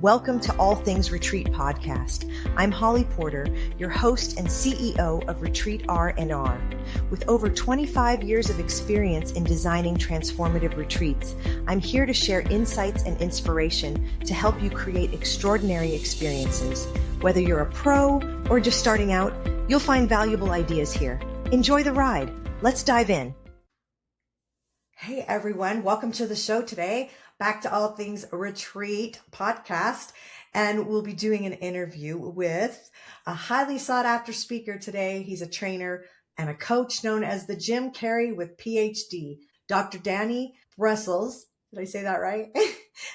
Welcome to All Things Retreat podcast. I'm Holly Porter, your host and CEO of Retreat R&R. With over 25 years of experience in designing transformative retreats, I'm here to share insights and inspiration to help you create extraordinary experiences. Whether you're a pro or just starting out, you'll find valuable ideas here. Enjoy the ride. Let's dive in. Hey everyone, welcome to the show today. Back to All Things Retreat podcast. And we'll be doing an interview with a highly sought after speaker today. He's a trainer and a coach known as the Jim Carrey with PhD. Dr. Danny Brassell, did I say that right?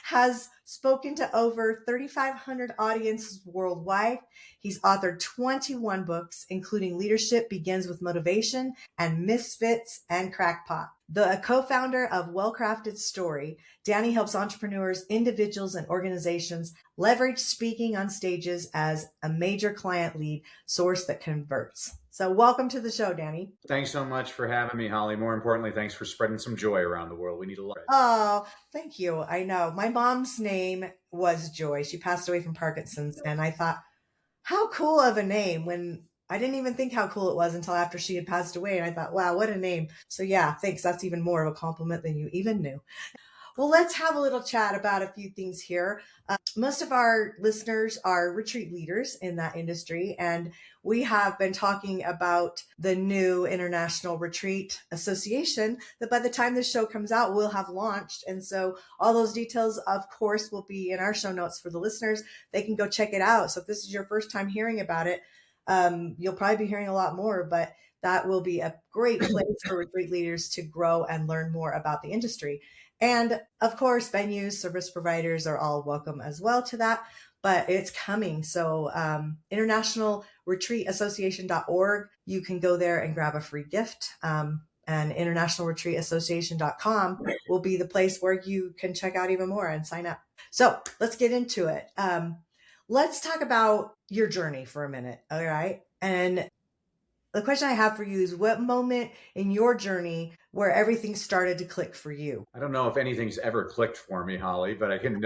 Has spoken to over 3,500 audiences worldwide. He's authored 21 books, including Leadership Begins with Motivation and Misfits and Crackpot. The co-founder of Well-Crafted Story, Danny helps entrepreneurs, individuals, and organizations leverage speaking on stages as a major client lead source that converts. So welcome to the show, Danny. Thanks so much for having me, Holly. More importantly, thanks for spreading some joy around the world. We need a lot. Oh, thank you. I know. My mom's name was Joy. She passed away from Parkinson's. And I thought, how cool of a name, when I didn't even think how cool it was until after she had passed away. And I thought, wow, what a name. So yeah, thanks. That's even more of a compliment than you even knew. Well, let's have a little chat about a few things here. Most of our listeners are retreat leaders in that industry, and we have been talking about the new International Retreat Association that by the time this show comes out, we'll have launched. And so all those details, of course, will be in our show notes for the listeners. They can go check it out. So if this is your first time hearing about it, you'll probably be hearing a lot more, but that will be a great place for retreat leaders to grow and learn more about the industry. And of course, venues, service providers are all welcome as well to that, but it's coming. So internationalretreatassociation.org, you can go there and grab a free gift. And internationalretreatassociation.com will be the place where you can check out even more and sign up. So let's get into it. Let's talk about your journey for a minute. All right. And the question I have for you is, what moment in your journey where everything started to click for you? I don't know if anything's ever clicked for me, Holly, but I can,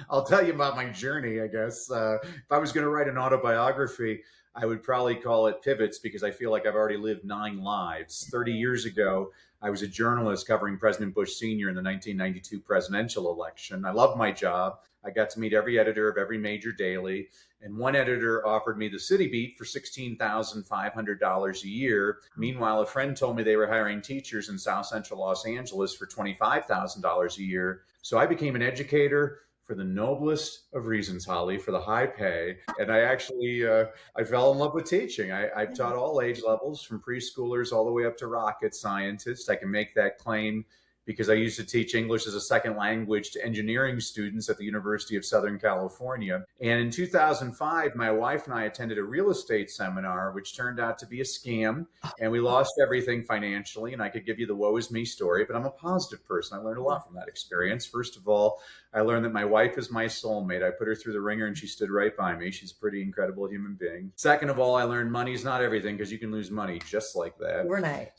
I'll tell you about my journey, I guess. If I was going to write an autobiography, I would probably call it Pivots, because I feel like I've already lived 9 lives. 30 years ago, I was a journalist covering President Bush Sr. in the 1992 presidential election. I loved my job. I got to meet every editor of every major daily. And one editor offered me the City Beat for $16,500 a year. Meanwhile, a friend told me they were hiring teachers in South Central Los Angeles for $25,000 a year. So I became an educator for the noblest of reasons, Holly, for the high pay. And I actually, I fell in love with teaching. I've taught all age levels, from preschoolers all the way up to rocket scientists. I can make that claim because I used to teach English as a second language to engineering students at the University of Southern California. And in 2005, my wife and I attended a real estate seminar, which turned out to be a scam. And we lost everything financially. And I could give you the woe is me story, but I'm a positive person. I learned a lot from that experience. First of all, I learned that my wife is my soulmate. I put her through the ringer and she stood right by me. She's a pretty incredible human being. Second of all, I learned money's not everything, because you can lose money just like that. Overnight.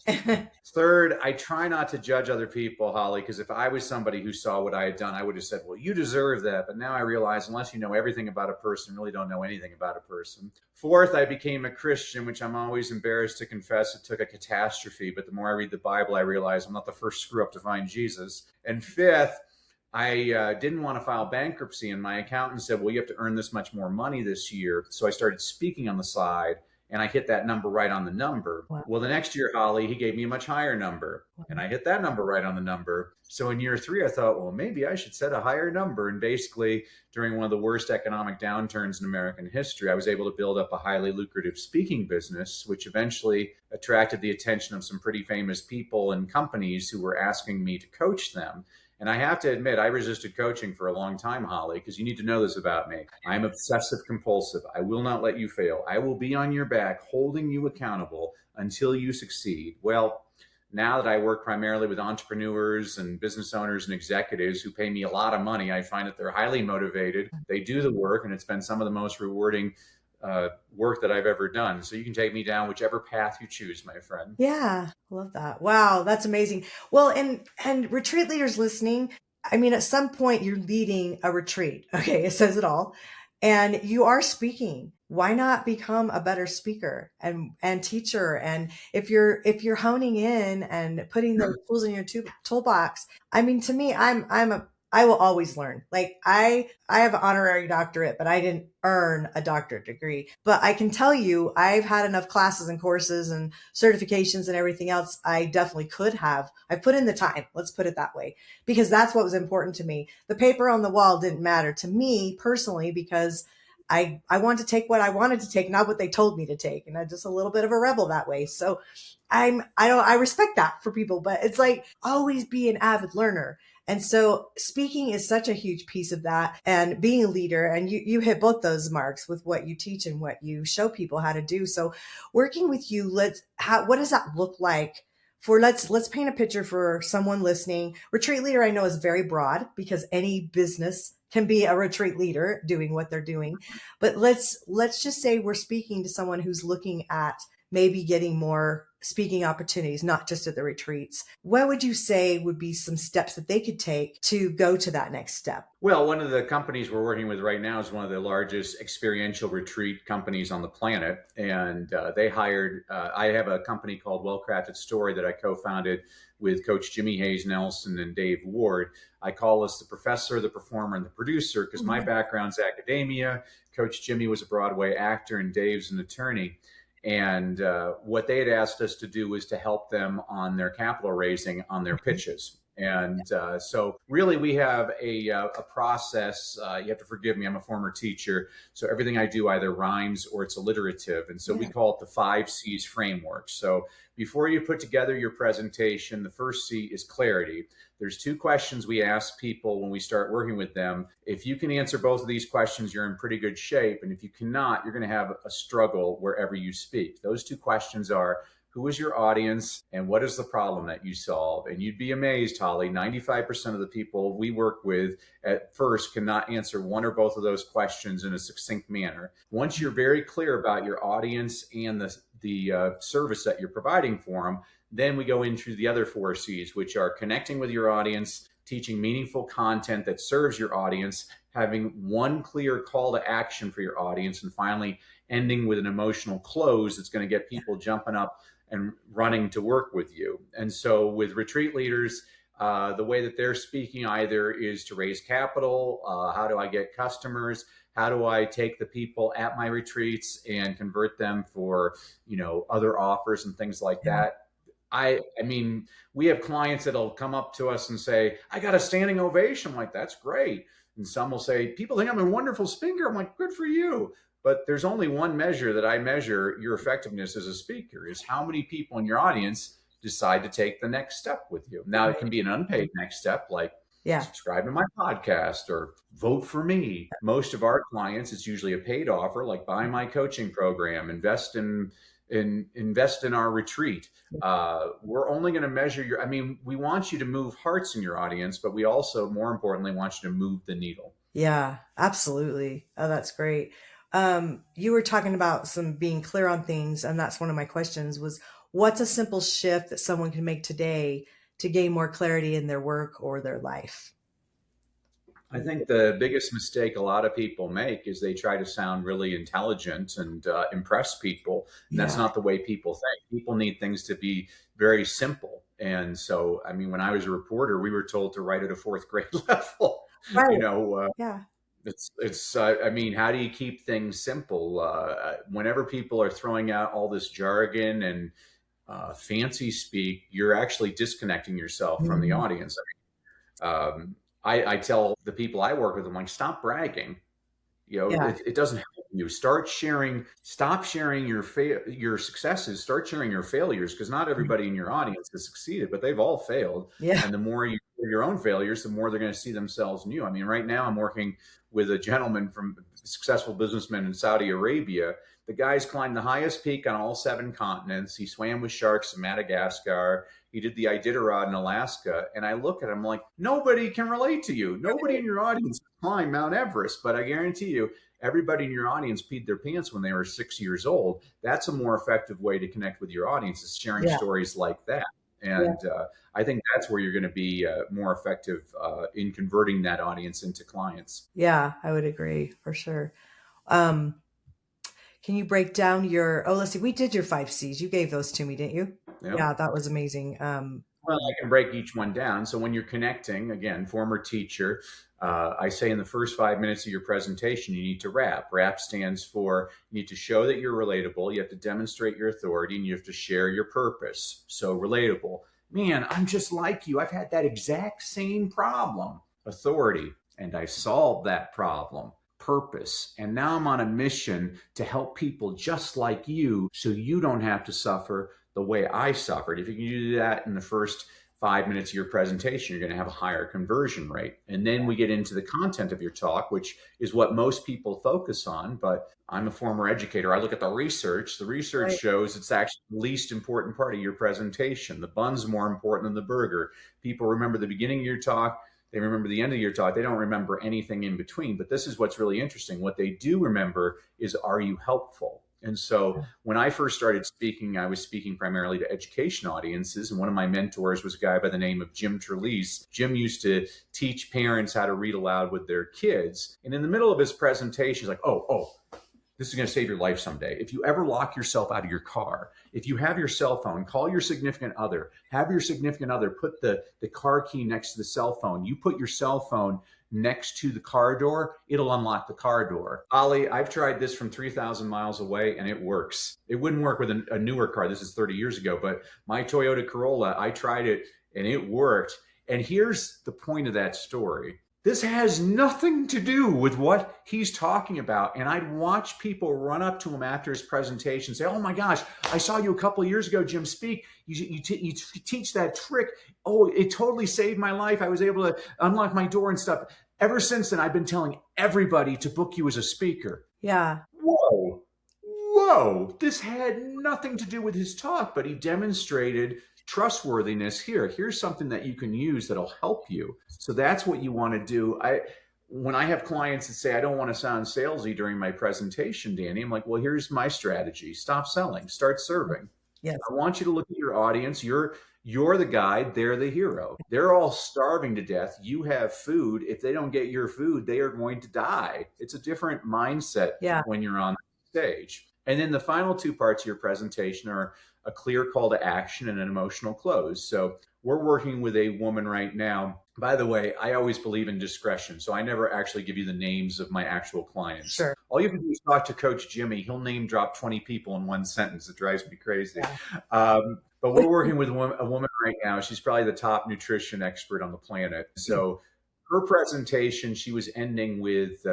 Third, I try not to judge other people, Holly, because if I was somebody who saw what I had done, I would have said, well, you deserve that. But now I realize unless you know everything about a person, you really don't know anything about a person. Fourth, I became a Christian, which I'm always embarrassed to confess. It took a catastrophe. But the more I read the Bible, I realize I'm not the first screw up to find Jesus. And fifth, I didn't want to file bankruptcy, and my accountant said, well, you have to earn this much more money this year. So I started speaking on the side, and I hit that number right on the number. Wow. Well, the next year, Holly, he gave me a much higher number, and I hit that number right on the number. So in year 3, I thought, well, maybe I should set a higher number. And basically, during one of the worst economic downturns in American history, I was able to build up a highly lucrative speaking business, which eventually attracted the attention of some pretty famous people and companies who were asking me to coach them. And I have to admit, I resisted coaching for a long time, Holly, because you need to know this about me. I'm obsessive compulsive. I will not let you fail. I will be on your back, holding you accountable until you succeed. Well, now that I work primarily with entrepreneurs and business owners and executives who pay me a lot of money, I find that they're highly motivated. They do the work, and it's been some of the most rewarding work that I've ever done. So you can take me down whichever path you choose, my friend. Yeah, love that. Wow, that's amazing. Well, and retreat leaders listening, I mean, at some point you're leading a retreat. Okay. It says it all. And you are speaking. Why not become a better speaker and teacher? And if you're honing in and putting those tools in your toolbox, I mean, to me, I will always learn. Like I have an honorary doctorate, but I didn't earn a doctorate degree. But I can tell you, I've had enough classes and courses and certifications and everything else. I definitely could have. I put in the time. Let's put it that way, because that's what was important to me. The paper on the wall didn't matter to me personally, because I wanted to take what I wanted to take, not what they told me to take. And I'm just a little bit of a rebel that way. So I respect that for people, but it's like always be an avid learner. And so speaking is such a huge piece of that, and being a leader. And you hit both those marks with what you teach and what you show people how to do. So working with you, what does that look like? Let's paint a picture for someone listening. Retreat leader, I know, is very broad, because any business can be a retreat leader doing what they're doing. But let's just say we're speaking to someone who's looking at maybe getting more speaking opportunities, not just at the retreats. What would you say would be some steps that they could take to go to that next step? Well, one of the companies we're working with right now is one of the largest experiential retreat companies on the planet. And they hired, I have a company called Well Crafted Story that I co-founded with Coach Jimmy Hayes Nelson and Dave Ward. I call us the professor, the performer, and the producer, because my background's academia. Coach Jimmy was a Broadway actor and Dave's an attorney. And what they had asked us to do was to help them on their capital raising on their pitches. And so really we have a process. You have to forgive me, I'm a former teacher. So everything I do either rhymes or it's alliterative. And so we call it the 5 C's framework. So before you put together your presentation, the first C is clarity. There's 2 questions we ask people when we start working with them. If you can answer both of these questions, you're in pretty good shape. And if you cannot, you're going to have a struggle wherever you speak. Those 2 questions are, who is your audience and what is the problem that you solve? And you'd be amazed, Holly, 95% of the people we work with at first cannot answer one or both of those questions in a succinct manner. Once you're very clear about your audience and the service that you're providing for them, then we go into the other 4 C's, which are connecting with your audience, teaching meaningful content that serves your audience, having one clear call to action for your audience, and finally ending with an emotional close that's going to get people jumping up and running to work with you. And so with retreat leaders, the way that they're speaking either is to raise capital, how do I get customers, how do I take the people at my retreats and convert them for, other offers and things like that. I mean, we have clients that'll come up to us and say, I got a standing ovation. I'm like, that's great. And some will say, people think I'm a wonderful speaker. I'm like, good for you. But there's only one measure that I measure your effectiveness as a speaker, is how many people in your audience decide to take the next step with you. Now, it can be an unpaid next step, like subscribe to my podcast or vote for me. Most of our clients, it's usually a paid offer, like buy my coaching program, invest in our retreat. We're only going to measure we want you to move hearts in your audience, but we also, more importantly, want you to move the needle. Yeah, absolutely. Oh, that's great. You were talking about some being clear on things, and that's one of my questions was, what's a simple shift that someone can make today to gain more clarity in their work or their life? I think the biggest mistake a lot of people make is they try to sound really intelligent and impress people. And that's not the way people think. People need things to be very simple. And so, when I was a reporter, we were told to write at a 4th grade level. Right. How do you keep things simple? Whenever people are throwing out all this jargon and fancy speak, you're actually disconnecting yourself from the audience. I tell the people I work with, I'm like, stop bragging. It doesn't help you. Stop sharing your successes. Start sharing your failures, because not everybody in your audience has succeeded, but they've all failed. Yeah. And the more you share your own failures, the more they're going to see themselves in you. Right now I'm working with a gentleman from a successful businessman in Saudi Arabia. The guy's climbed the highest peak on all 7 continents. He swam with sharks in Madagascar. He did the Iditarod in Alaska. And I look at him like, nobody can relate to you. Nobody in your audience climbed Mount Everest. But I guarantee you, everybody in your audience peed their pants when they were 6 years old. That's a more effective way to connect with your audience, is sharing stories like that. And I think that's where you're going to be more effective in converting that audience into clients. Yeah, I would agree for sure. Can you break down let's see, we did your 5 C's. You gave those to me, didn't you? Yep. Yeah, that was amazing. Well, I can break each one down. So when you're connecting, again, former teacher, I say in the first 5 minutes of your presentation, you need to rap. Rap stands for you need to show that you're relatable. You have to demonstrate your authority, and you have to share your purpose. So relatable. Man, I'm just like you. I've had that exact same problem. Authority. And I solved that problem. Purpose. And now I'm on a mission to help people just like you so you don't have to suffer the way I suffered. If you can do that in the first 5 minutes of your presentation, you're going to have a higher conversion rate. And then we get into the content of your talk, which is what most people focus on. But I'm a former educator. I look at the research. The research shows it's actually the least important part of your presentation. The bun's more important than the burger. People remember the beginning of your talk. They remember the end of your talk. They don't remember anything in between. But this is what's really interesting. What they do remember is, are you helpful? And so when I first started speaking, I was speaking primarily to education audiences. And one of my mentors was a guy by the name of Jim Trelease. Jim used to teach parents how to read aloud with their kids. And in the middle of his presentation, he's like, oh, this is going to save your life someday. If you ever lock yourself out of your car, if you have your cell phone, call your significant other, have your significant other put the car key next to the cell phone. You put your cell phone next to the car door, it'll unlock the car door. Ollie, I've tried this from 3,000 miles away and it works. It wouldn't work with a newer car. This is 30 years ago, but my Toyota Corolla, I tried it and it worked. And here's the point of that story. This has nothing to do with what he's talking about. And I'd watch people run up to him after his presentation and say, oh my gosh, I saw you a couple of years ago, Jim, speak. You teach that trick. Oh, it totally saved my life. I was able to unlock my door and stuff. Ever since then, I've been telling everybody to book you as a speaker. Yeah. Whoa. This had nothing to do with his talk, but he demonstrated trustworthiness here. Here's something that you can use that'll help you. So that's what you want to do. When I have clients that say, I don't want to sound salesy during my presentation, Danny, I'm like, well, here's my strategy. Stop selling, start serving. Yes. I want you to look at your audience. You're the guide. They're the hero. They're all starving to death. You have food. If they don't get your food, they are going to die. It's a different mindset when you're on stage. And then the final two parts of your presentation are a clear call to action and an emotional close. So we're working with a woman right now. By the way, I always believe in discretion. So I never actually give you the names of my actual clients. Sure. All you have to do is talk to Coach Jimmy. He'll name drop 20 people in one sentence. It drives me crazy. Yeah. But we're working with a woman right now. She's probably the top nutrition expert on the planet. So her presentation, she was ending with,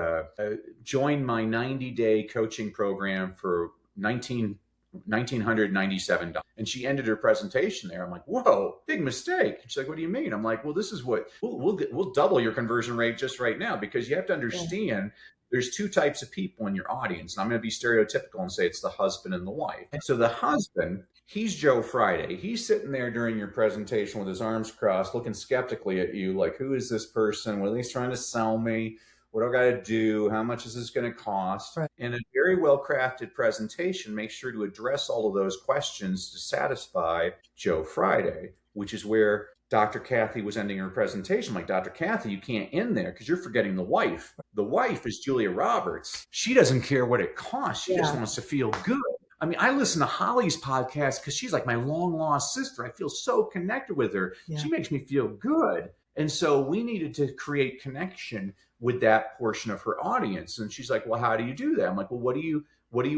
join my 90-day coaching program for $1,997. And she ended her presentation there. I'm like, whoa, big mistake. She's like, what do you mean? I'm like, well, this is what we'll double your conversion rate just right now, because you have to understand there's two types of people in your audience. And I'm going to be stereotypical and say it's the husband and the wife. So the husband, he's Joe Friday. He's sitting there during your presentation with his arms crossed, looking skeptically at you, like, who is this person? What are they trying to sell me? What do I got to do? How much is this going to cost? Right. And a very well-crafted presentation makes sure to address all of those questions to satisfy Joe Friday, which is where Dr. Kathy was ending her presentation. Like, Dr. Kathy, you can't end there because you're forgetting the wife. The wife is Julia Roberts. She doesn't care what it costs. She just wants to feel good. I mean, I listen to Holly's podcast because she's like my long-lost sister. I feel so connected with her. Yeah. She makes me feel good. And so we needed to create connection with that portion of her audience. And she's like, well, how do you do that? I'm like, well, what do you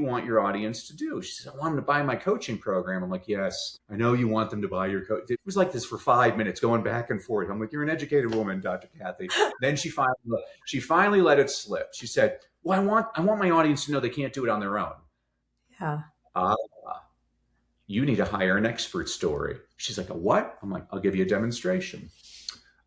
want your audience to do? She said, I want them to buy my coaching program. I'm like, yes, I know you want them to buy your coach. It was like this for 5 minutes going back and forth. I'm like, you're an educated woman, Dr. Kathy. Then she finally let it slip. She said, well, I want my audience to know they can't do it on their own. Yeah. You need to hire an expert story. She's like, a what? I'm like, I'll give you a demonstration.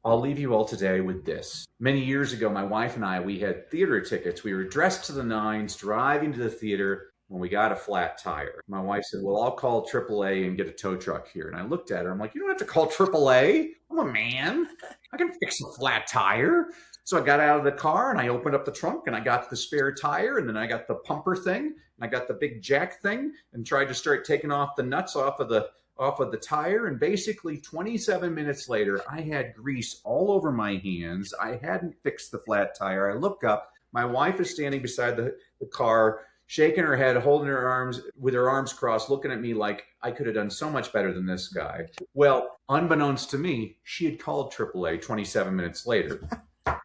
I'll leave you all today with this. Many years ago, my wife and I, we had theater tickets. We were dressed to the nines, driving to the theater when we got a flat tire. My wife said, well, I'll call AAA and get a tow truck here. And I looked at her. I'm like, you don't have to call AAA. I'm a man. I can fix a flat tire. So I got out of the car and I opened up the trunk and I got the spare tire, and then I got the pumper thing and I got the big jack thing and tried to start taking off the nuts off of the off of the tire. And basically 27 minutes later, I had grease all over my hands. I hadn't fixed the flat tire. I look up. My wife is standing beside the car, shaking her head, holding her arms with her arms crossed, looking at me like I could have done so much better than this guy. Well, unbeknownst to me, she had called AAA 27 minutes later.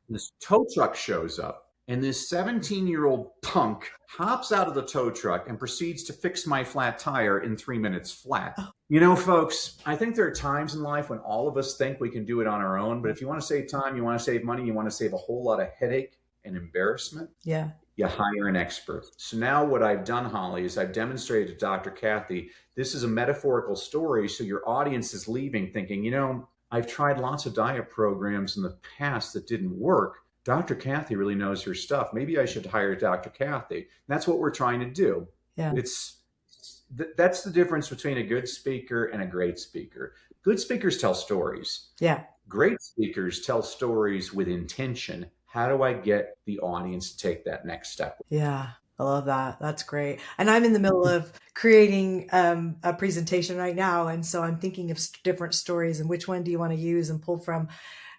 This tow truck shows up. And this 17-year-old punk hops out of the tow truck and proceeds to fix my flat tire in 3 minutes flat. You know, folks, I think there are times in life when all of us think we can do it on our own. But if you want to save time, you want to save money, you want to save a whole lot of headache and embarrassment, you hire an expert. So now what I've done, Holly, is I've demonstrated to Dr. Kathy, this is a metaphorical story. So your audience is leaving thinking, you know, I've tried lots of diet programs in the past that didn't work. Dr. Kathy really knows her stuff. Maybe I should hire Dr. Kathy. And that's what we're trying to do. Yeah. That's the difference between a good speaker and a great speaker. Good speakers tell stories. Yeah. Great speakers tell stories with intention. How do I get the audience to take that next step? Yeah. I love that. That's great. And I'm in the middle of creating a presentation right now. And so I'm thinking of different stories and which one do you want to use and pull from.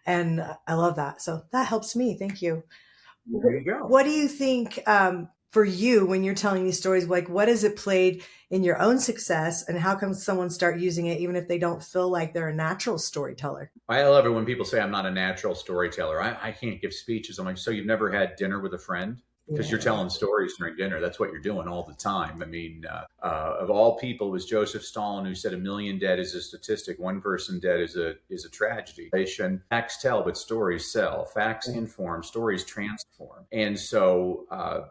And I love that. So that helps me. Thank you. There you go. What do you think for you when you're telling these stories? Like, what has it played in your own success? And how can someone start using it even if they don't feel like they're a natural storyteller? I love it when people say I'm not a natural storyteller. I can't give speeches. I'm like, so you've never had dinner with a friend? Because you're telling stories during dinner. That's what you're doing all the time. I mean, of all people, it was Joseph Stalin who said 1 million dead is a statistic. 1 person dead is a tragedy. Facts tell, but stories sell. Facts inform, stories transform. And so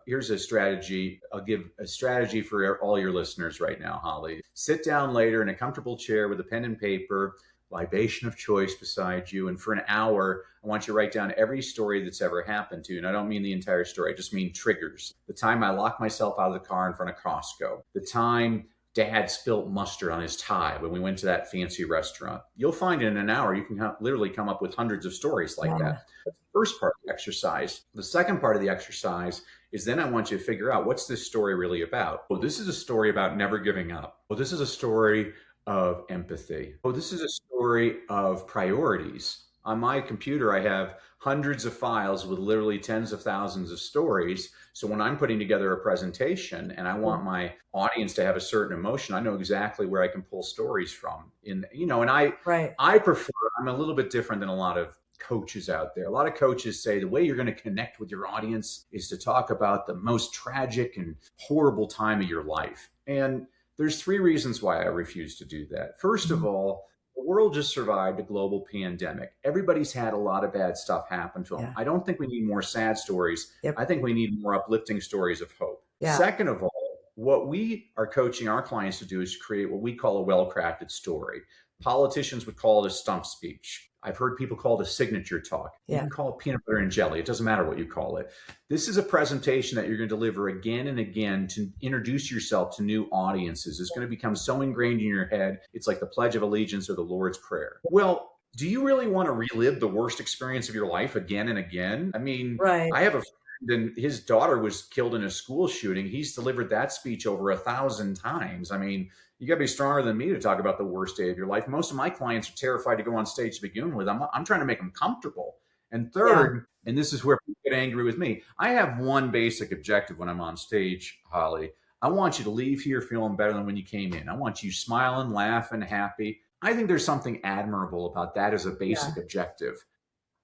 here's a strategy. I'll give a strategy for all your listeners right now, Holly. Sit down later in a comfortable chair with a pen and paper, libation of choice beside you. And for an hour, I want you to write down every story that's ever happened to you. And I don't mean the entire story. I just mean triggers. The time I locked myself out of the car in front of Costco. The time Dad spilt mustard on his tie when we went to that fancy restaurant. You'll find in an hour, you can literally come up with hundreds of stories like that. That's the first part of the exercise. The second part of the exercise is then I want you to figure out, what's this story really about? Well, this is a story about never giving up. Well, this is a story of empathy. Oh, this is a story of priorities. On my computer, I have hundreds of files with literally tens of thousands of stories. So when I'm putting together a presentation and I want my audience to have a certain emotion, I know exactly where I can pull stories from. And I prefer, I'm a little bit different than a lot of coaches out there. A lot of coaches say the way you're going to connect with your audience is to talk about the most tragic and horrible time of your life. And there's 3 reasons why I refuse to do that. First of all, the world just survived a global pandemic. Everybody's had a lot of bad stuff happen to them. Yeah. I don't think we need more sad stories. Yep. I think we need more uplifting stories of hope. Yeah. Second of all, what we are coaching our clients to do is create what we call a well-crafted story. Politicians would call it a stump speech. I've heard people call it a signature talk. Yeah. You can call it peanut butter and jelly. It doesn't matter what you call it. This is a presentation that you're going to deliver again and again to introduce yourself to new audiences. It's going to become so ingrained in your head. It's like the Pledge of Allegiance or the Lord's Prayer. Well, do you really want to relive the worst experience of your life again and again? I mean, I have a friend and his daughter was killed in a school shooting. He's delivered that speech over 1,000 times. I mean, you got to be stronger than me to talk about the worst day of your life. Most of my clients are terrified to go on stage to begin with. I'm trying to make them comfortable. And third, and this is where people get angry with me, I have one basic objective when I'm on stage, Holly. I want you to leave here feeling better than when you came in. I want you smiling, laughing, happy. I think there's something admirable about that as a basic objective.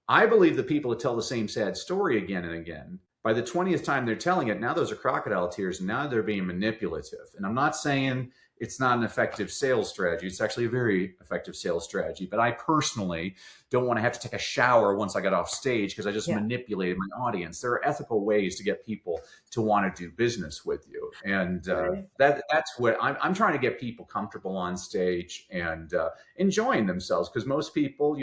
I believe the people that tell the same sad story again and again, by the 20th time they're telling it, now those are crocodile tears, and now they're being manipulative. And I'm not saying it's not an effective sales strategy. It's actually a very effective sales strategy. But I personally don't want to have to take a shower once I got off stage because I just manipulated my audience. There are ethical ways to get people to want to do business with you. And that's what I'm trying to get people comfortable on stage and enjoying themselves, because most people,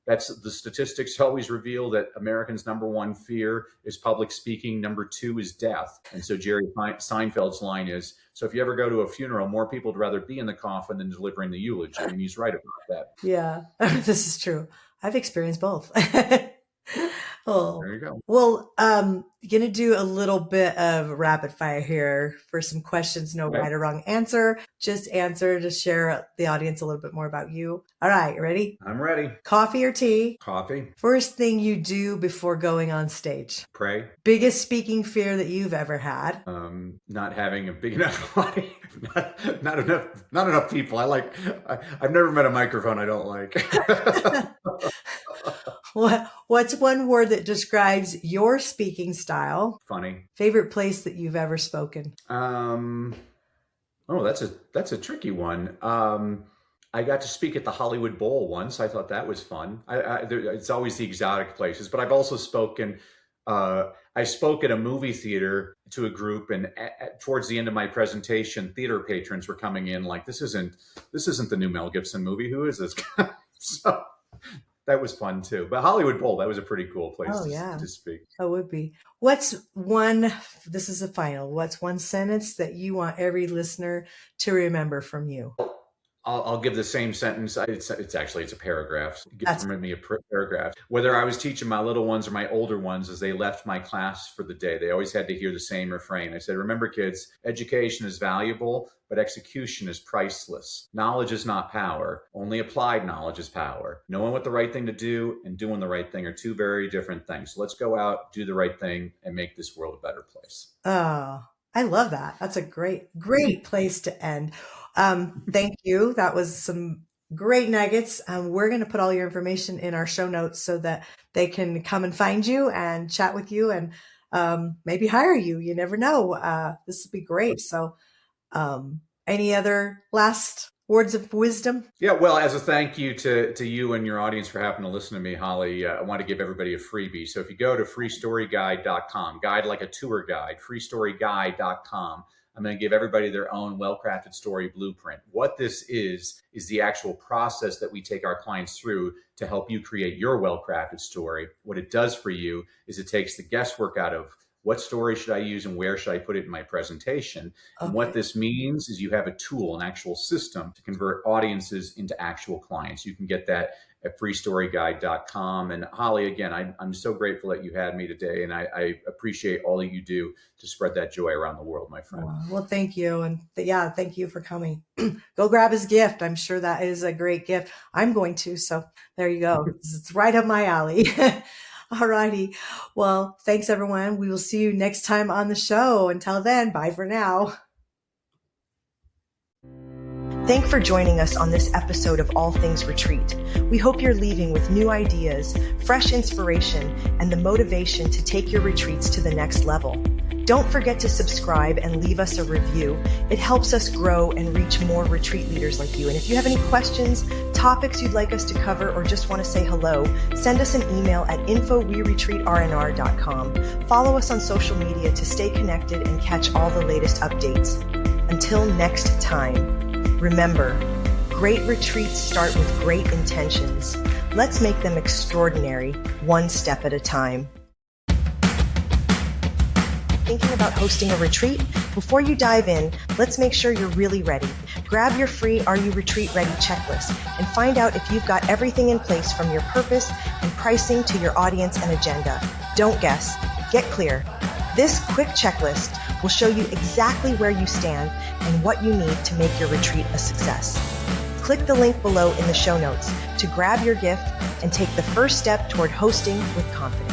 that's the statistics always reveal that Americans' number 1 fear is public speaking. Number 2 is death. And so Jerry Seinfeld's line is, so if you ever go to a funeral, more people would rather be in the coffin than delivering the eulogy. And he's right about that. Yeah, this is true. I've experienced both. Oh, There you go. well, going to do a little bit of rapid fire here for some questions. No Okay. right or wrong answer. Just answer to share the audience a little bit more about you. All right, you ready? I'm ready. Coffee or tea? Coffee. First thing you do before going on stage? Pray. Biggest speaking fear that you've ever had? Not having a big enough body. not enough people. I've never met a microphone I don't like. What's one word that describes your speaking style? Funny. Favorite place that you've ever spoken? Oh, that's a tricky one. I got to speak at the Hollywood Bowl once. I thought that was fun. It's always the exotic places, but I've also spoken. I spoke at a movie theater to a group, and towards the end of my presentation, theater patrons were coming in like, "This isn't the new Mel Gibson movie. Who is this guy?" So that was fun too. But Hollywood Bowl, that was a pretty cool place to speak. That would be. This is the final. What's one sentence that you want every listener to remember from you? I'll give the same sentence. It's a paragraph. Give me a paragraph. Whether I was teaching my little ones or my older ones as they left my class for the day, they always had to hear the same refrain. I said, remember, kids, education is valuable, but execution is priceless. Knowledge is not power. Only applied knowledge is power. Knowing what the right thing to do and doing the right thing are two very different things. So let's go out, do the right thing, and make this world a better place. Oh, I love that. That's a great place to end. Thank you. That was some great nuggets. We're going to put all your information in our show notes so that they can come and find you and chat with you and maybe hire you. You never know. This would be great. So any other last words of wisdom? Yeah, well, as a thank you to you and your audience for having to listen to me, Holly, I want to give everybody a freebie. So if you go to freestoryguide.com, guide like a tour guide, freestoryguide.com, I'm going to give everybody their own well-crafted story blueprint. What this is the actual process that we take our clients through to help you create your well-crafted story. What it does for you is it takes the guesswork out of what story should I use and where should I put it in my presentation? Okay. And what this means is you have a tool, an actual system to convert audiences into actual clients. You can get that at freestoryguide.com. And Holly, again, I'm so grateful that you had me today. And I appreciate all that you do to spread that joy around the world, my friend. Well, thank you. And thank you for coming. Go grab his gift. I'm sure that is a great gift. I'm going to. So there you go. It's right up my alley. All righty. Well, thanks, everyone. We will see you next time on the show. Until then, bye for now. Thanks for joining us on this episode of All Things Retreat. We hope you're leaving with new ideas, fresh inspiration, and the motivation to take your retreats to the next level. Don't forget to subscribe and leave us a review. It helps us grow and reach more retreat leaders like you. And if you have any questions, topics you'd like us to cover, or just want to say hello, send us an email at info@weretreatrnr.com. Follow us on social media to stay connected and catch all the latest updates. Until next time, remember, great retreats start with great intentions. Let's make them extraordinary, one step at a time. Thinking about hosting a retreat? Before you dive in, let's make sure you're really ready. Grab your free Are You Retreat Ready checklist and find out if you've got everything in place from your purpose and pricing to your audience and agenda. Don't guess. Get clear. This quick checklist will show you exactly where you stand and what you need to make your retreat a success. Click the link below in the show notes to grab your gift and take the first step toward hosting with confidence.